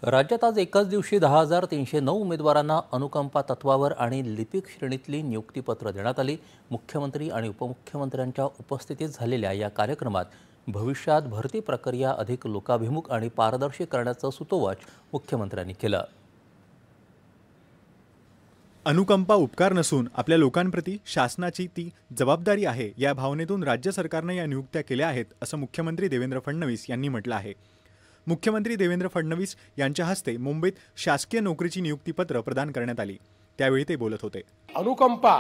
राज्यात आज एकाच दिवशी 10,309 उमेदवारांना अनुकंपा तत्वावर आणि लिपिक श्रेणीतली नियुक्तीपत्र देण्यात आली। मुख्यमंत्री आणि उपमुख्यमंत्र्यांच्या उपस्थितीत झालेल्या या कार्यक्रमात भविष्यात भरती प्रक्रिया अधिक लोकाभिमुख आणि पारदर्शी करण्याचं सूतोवाच मुख्यमंत्र्यांनी केलं। अनुकंपा उपकार नसून आपल्या लोकांप्रती शासनाची ती जबाबदारी आहे या भावनेतून राज्य सरकारने या नियुक्त्या केल्या आहेत असं मुख्यमंत्री देवेंद्र फडणवीस यांनी म्हटलं आहे। मुख्यमंत्री देवेंद्र फडणवीस यांच्या हस्ते मुंबईत शासकीय नोकरीची नियुक्तीपत्र प्रदान करण्यात आली, त्यावेळी ते बोलत होते। अनुकंपा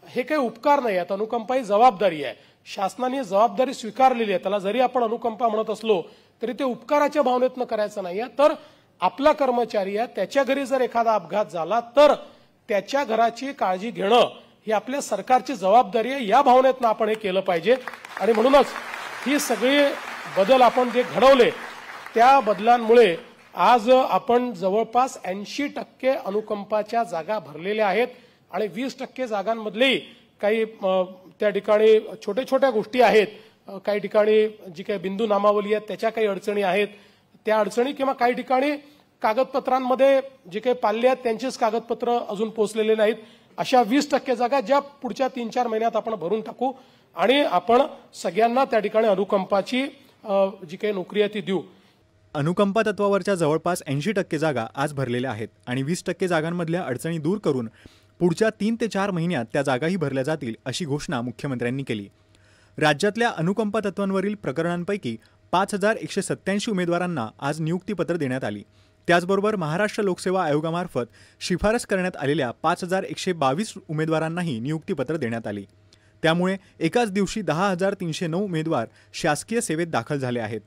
हे काही उपकार नाही आहेत, अनुकंपा ही जबाबदारी आहे। शासनाने जबाबदारी स्वीकारलेली आहे, त्याला जरी आपण अनुकंपा म्हणत असलो तरी ते उपकाराच्या भावनेतनं करायचं नाहीये। तर आपला कर्मचारी आहे, त्याच्या घरी जर एखादा अपघात झाला तर त्याच्या घराची काळजी घेणं ही आपल्या सरकारची जबाबदारी आहे, या भावनेतनं आपण हे केलं पाहिजे। आणि म्हणूनच ही सगळी बदल आपण जे घडवले त्या बदलांमुळे आज आपण जवळपास 80% अनुकंपाच्या जागा भरलेल्या आहेत आणि 20% जागांमधले काही त्या ठिकाणी छोट्या छोट्या गोष्टी आहेत, काही ठिकाणी जी काही बिंदू नामावली आहेत त्याच्या काही अडचणी आहेत, त्या अडचणी किंवा काही ठिकाणी कागदपत्रांमध्ये जे काही पाल्ले आहेत त्यांचेच कागदपत्र अजून पोहोचलेले नाहीत, अशा 20% जागा ज्या पुढच्या 3-4 महिन्यात आपण भरून टाकू आणि आपण सगळ्यांना त्या ठिकाणी अनुकंपाची जी काही नोकरी आहे ती देऊ। अनुकंपा तत्वावरच्या जवळपास 80% जागा आज भरलेल्या आहेत आणि 20% जागांमधल्या अडचणी दूर करून पुढच्या 3 ते 4 महिन्यात त्या जागाही भरल्या जातील अशी घोषणा मुख्यमंत्र्यांनी केली। राज्यातल्या अनुकंपा तत्वांवरील प्रकरणांपैकी 5,187 उमेदवारांना आज नियुक्तीपत्र देण्यात आली। त्याचबरोबर महाराष्ट्र लोकसेवा आयोगामार्फत शिफारस करण्यात आलेल्या 5,122 उमेदवारांनाही नियुक्तीपत्र देण्यात आली। त्यामुळे एकाच दिवशी 10,309 उमेदवार शासकीय सेवेत दाखल झाले आहेत।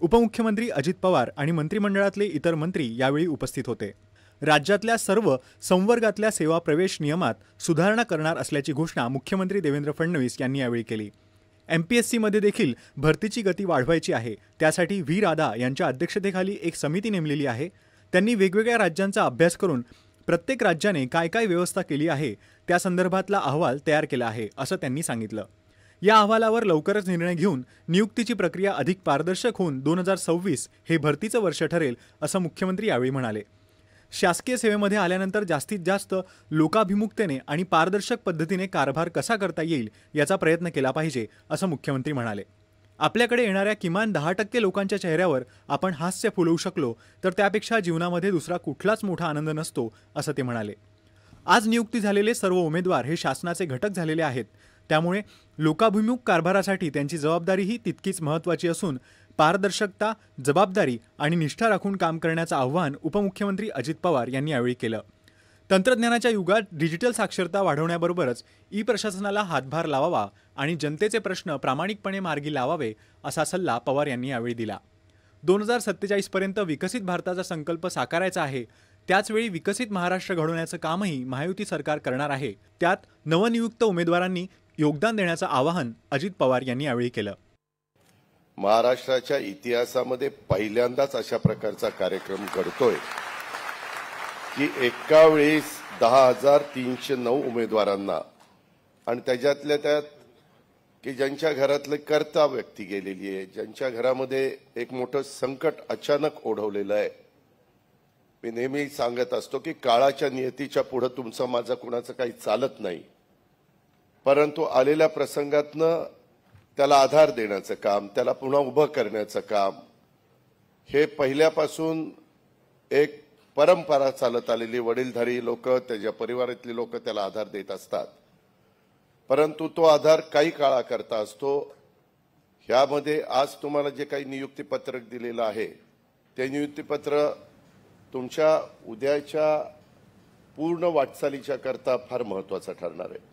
उपमुख्यमंत्री अजित पवार आणि मंत्रिमंडळातले इतर मंत्री यावेळी उपस्थित होते। राज्यातल्या सर्व संवर्गातल्या सेवा प्रवेश नियमात सुधारणा करणार असल्याची घोषणा मुख्यमंत्री देवेंद्र फडणवीस यांनी यावेळी केली। MPSC मध्ये देखील भरतीची गती वाढवायची आहे, त्यासाठी व्ही राधा यांच्या अध्यक्षतेखाली एक समिती नेमलेली आहे। त्यांनी वेगवेगळ्या राज्यांचा अभ्यास करून प्रत्येक राज्याने काय काय व्यवस्था केली आहे त्या संदर्भातला अहवाल तयार केला आहे असं त्यांनी सांगितलं। या अहवालावर लवकरच निर्णय घेऊन नियुक्तीची प्रक्रिया अधिक पारदर्शक होऊन 2026 हे भरतीचं वर्ष ठरेल असं मुख्यमंत्री यावेळी म्हणाले। शासकीय सेवेमध्ये आल्यानंतर जास्तीत जास्त लोकाभिमुखतेने आणि पारदर्शक पद्धतीने कारभार कसा करता येईल याचा प्रयत्न केला पाहिजे असं मुख्यमंत्री म्हणाले। आपल्याकडे येणाऱ्या किमान 10% लोकांच्या चेहऱ्यावर आपण हास्य फुलवू शकलो तर त्यापेक्षा जीवनामध्ये दुसरा कुठलाच मोठा आनंद नसतो असं ते म्हणाले। आज नियुक्ती झालेले सर्व उमेदवार हे शासनाचे घटक झालेले आहेत, त्यामुळे लोकाभिमुख कारभारासाठी त्यांची जबाबदारीही तितकीच महत्त्वाची असून पारदर्शकता, जबाबदारी आणि निष्ठा राखून काम करण्याचं आव्हान उपमुख्यमंत्री अजित पवार यांनी यावेळी केलं। तंत्रज्ञानाच्या युगात डिजिटल साक्षरता वाढवण्याबरोबरच ई-प्रशासनाला हातभार लावावा आणि जनतेचे प्रश्न प्रामाणिकपणे मार्गी लावावे असा सल्ला पवार यांनी यावेळी दिला। 2047 पर्यंत विकसित भारताचा संकल्प साकारायचा आहे, त्याचवेळी विकसित महाराष्ट्र घडवण्याचं कामही महायुती सरकार करणार आहे। त्यात नवनियुक्त उमेदवारांनी योगदान देण्याचं आवाहन अजित पवार यांनी यावेळी केलं। महाराष्ट्राच्या इतिहासामध्ये पहिल्यांदाच अशा प्रकारचा कार्यक्रम घडतोय की एका वेळेस 10,309 उमेदवारांना आणि त्याच्यातल्या त्यात की ज्यांच्या घरातले कर्ता व्यक्ती गेलेली आहे, ज्यांच्या घरामध्ये एक मोठं संकट अचानक ओढवलेलं आहे। मी नेहमी सांगत असतो की काळाच्या नियतीच्या पुढे तुमचं माझं कुणाचं काही चालत नाही, परंतु आलेल्या प्रसंगातनं त्याला आधार देण्याचं काम, त्याला पुन्हा उभं करण्याचं काम हे पहिल्यापासून एक परंपरा चालत आलेली, वडीलधारी लोक, त्याच्या परिवारातली लोक त्याला आधार देत असतात, परंतु तो आधार काही काळाकरता असतो। ह्यामध्ये आज तुम्हाला जे काही नियुक्तीपत्रक दिलेलं आहे ते नियुक्तीपत्र तुमच्या उद्याच्या पूर्ण वाटचालीच्या करता फार महत्त्वाचं ठरणार आहे।